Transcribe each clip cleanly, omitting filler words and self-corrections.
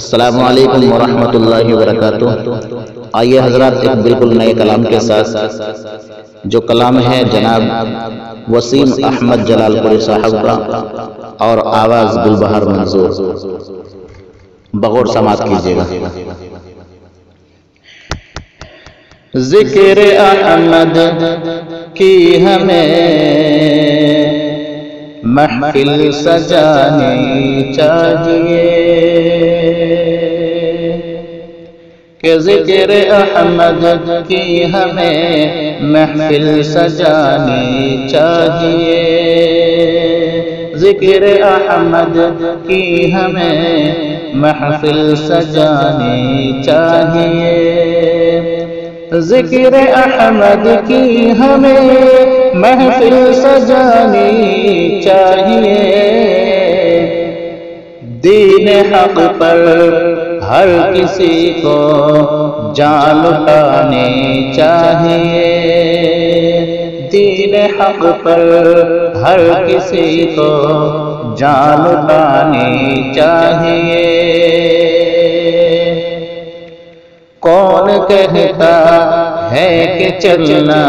السلام علیکم ورحمۃ اللہ وبرکاتہ۔ آئیے حضرات ایک بالکل نئے کلام کے ساتھ، جو کلام ہے جناب وسیم احمد جلال پوری صاحب کا اور آواز گلبہار منظور، بغور سماعت کیجیے گا۔ ذکر احمد کی ہمیں محفل سجانی چاہیے، کہ ذکر احمد کی ہمیں محفل سجانی چاہیے، ذکر احمد کی ہمیں محفل سجانی چاہیے، ذکر احمد کی ہمیں محفل سجانی چاہیے، دین حق پر ہر کسی کو جان لٹانی چاہیے، دین حق پر ہر کسی کو جان لٹانی چاہیے۔ کون کہتا ہے کہ چلنا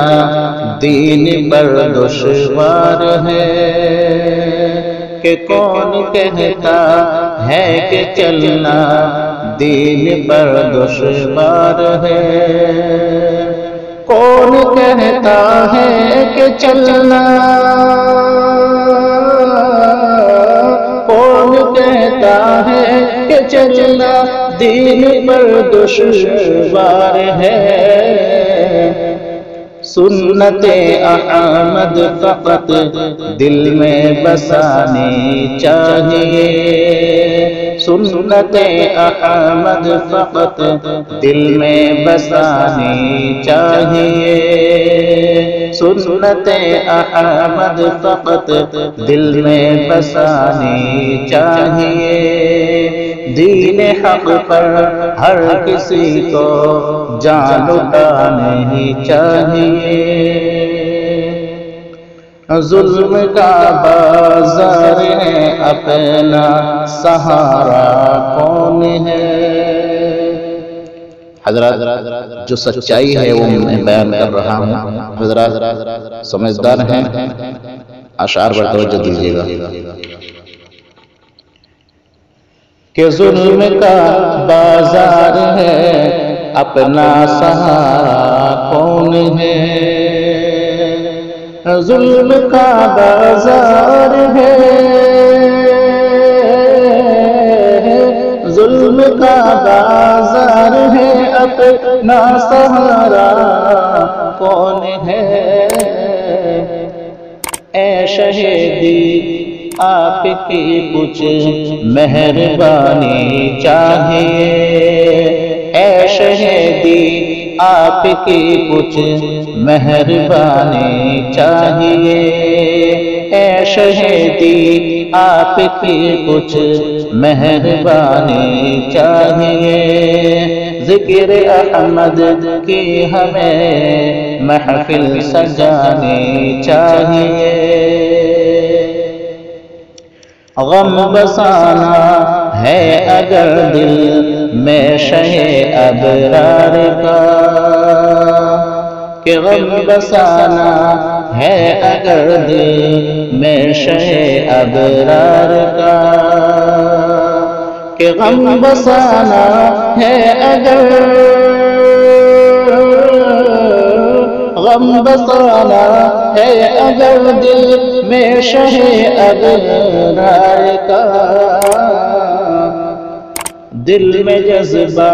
دین پر دشوار ہے، کہ کون کہتا ہے کہ چلنا دین پر دشوار ہے، کون کہتا ہے کہ چلنا، کون کہتا ہے کہ چلنا دین پر دشوار ہے، سنت احمد فقط دل میں بسانی چاہیے، سنت احمد فقط دل میں بسانی چاہیے، سنت احمد فقط دل میں بسانی چاہیے، دین حق پر ہر کسی کو جان لٹانی چاہیے، ظلم کا بازار ہے اپنا سہارا کون ہے۔ حضرات جو سچائی ہے وہ میں بیان کر رہا ہوں، حضرات سمجھدار ہیں، اشعار پر توجہ دیجیے گا۔ کہ ظلم کا بازار ہے اپنا سہارا کون ہے، ظلم کا بازار ہے، ظلم کا بازار ہے اپنا سہارا کون ہے، اے شہیدی آپ کی کچھ مہربانی چاہیے، اے شہیدی آپ کی کچھ مہربانی چاہیے، اے شہیدی آپ کی کچھ مہربانی چاہیے، ذکر احمد کی ہمیں محفل سجانی چاہیے، غم بسانا ہے اگر دل میں شہ ابرار کا، کہ غم بسانا ہے اگر دل میں شہ ابرار کا، کہ غم بسانا ہے اگر، غم بسانا ہے اگر دل میں شہ ابرار کا، دل میں جذبہ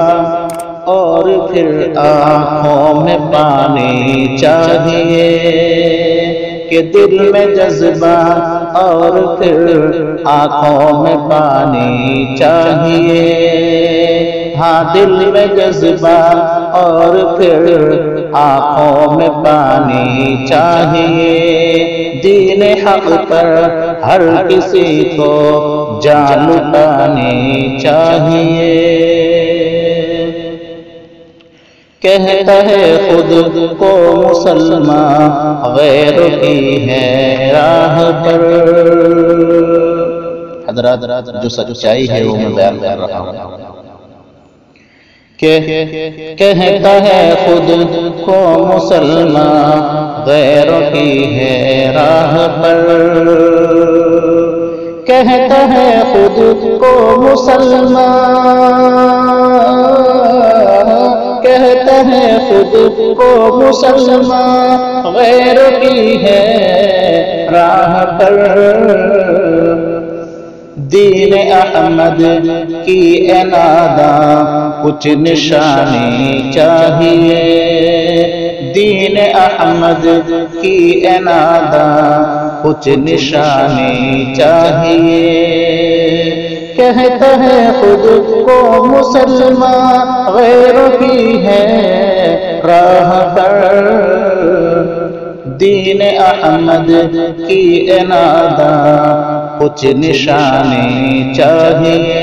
اور پھر آنکھوں میں پانی چاہیے، کہ دل میں جذبہ اور پھر آنکھوں میں پانی چاہیے، ہاں دل میں جذبہ اور پھر آنکھوں میں پانی چاہیے، دین حق پر ہر کسی کو جان لٹانی چاہیے، کہتا ہے خود کو مسلمان غیر کی ہے راہ پر، حضرات جو سچائی ہے وہ میں بیان کر رہا ہوں۔ کہتا ہے خود کو مسلمان غیروں کی ہے راہ پر، کہتا ہے خود کو مسلمان، کہتا ہے خود کو مسلمان غیروں کی ہے راہ پر، دین احمد کی اناداں کچھ نشانی چاہیے، دین احمد کی اناداں کچھ نشانی چاہیے، کہتا ہے خود کو مسلمان غیروں کی ہے راہ پر، دین احمد کی اناداں کچھ نشانی چاہیے،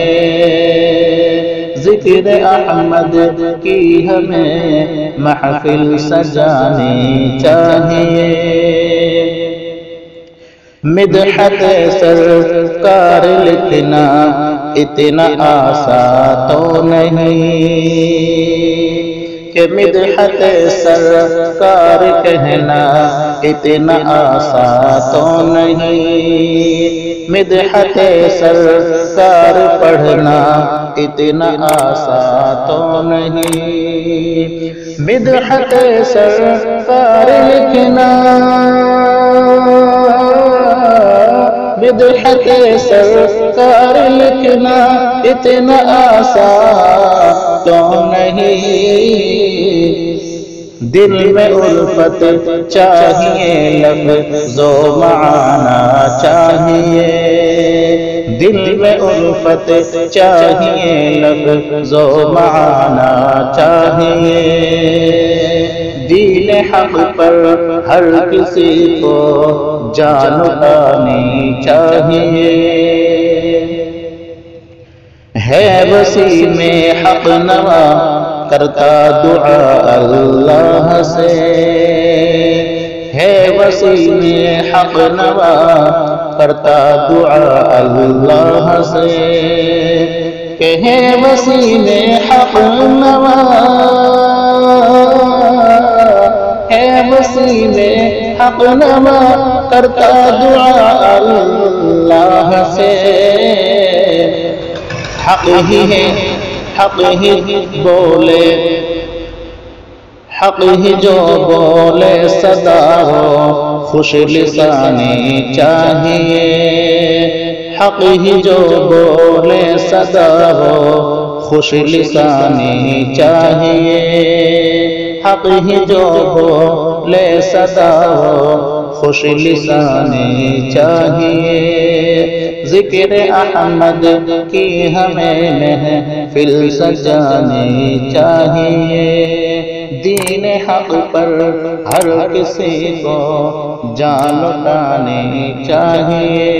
ذکر احمد کی ہمیں محفل سجانی چاہیے، مدحت سرکار لکھنا اتنا آسان تو نہیں، کہ مدحت سرکار کہنا اتنا آسان تو نہیں، مدحت سرکار پڑھنا اتنا آسان تو نہیں، مدحت سرکار لکھنا، مدحت سرکار لکھنا اتنا آسان تو نہیں، دل میں الفت چاہیے لفظ و معنی چاہیے، دل میں الفت چاہیے لفظ و معنی چاہیے، دین حق پر ہر کسی کو جان لگانی چاہیے، ہے وسیع میں حق نوا کرتا دعا اللہ سے، ہے وسیع میں حق نوا کرتا دعا اللہ سے، کہ ہے وسیع میں حق نوا، ہے وسیع میں حق نوا کرتا دعا اللہ سے، حق ہی ہے حق ہی بولے، حق ہی جو بولے صدا ہو خوش لسانی چاہیے، حق ہی جو بولے صدا ہو خوش لسانی چاہیے، حق ہی جو بولے صدا ہو خوش لسانی چاہیے، ذکر احمد کی ہمیں محفل سجانی چاہیے، دین حق پر ہر کسی کو جان لٹانی چاہیے۔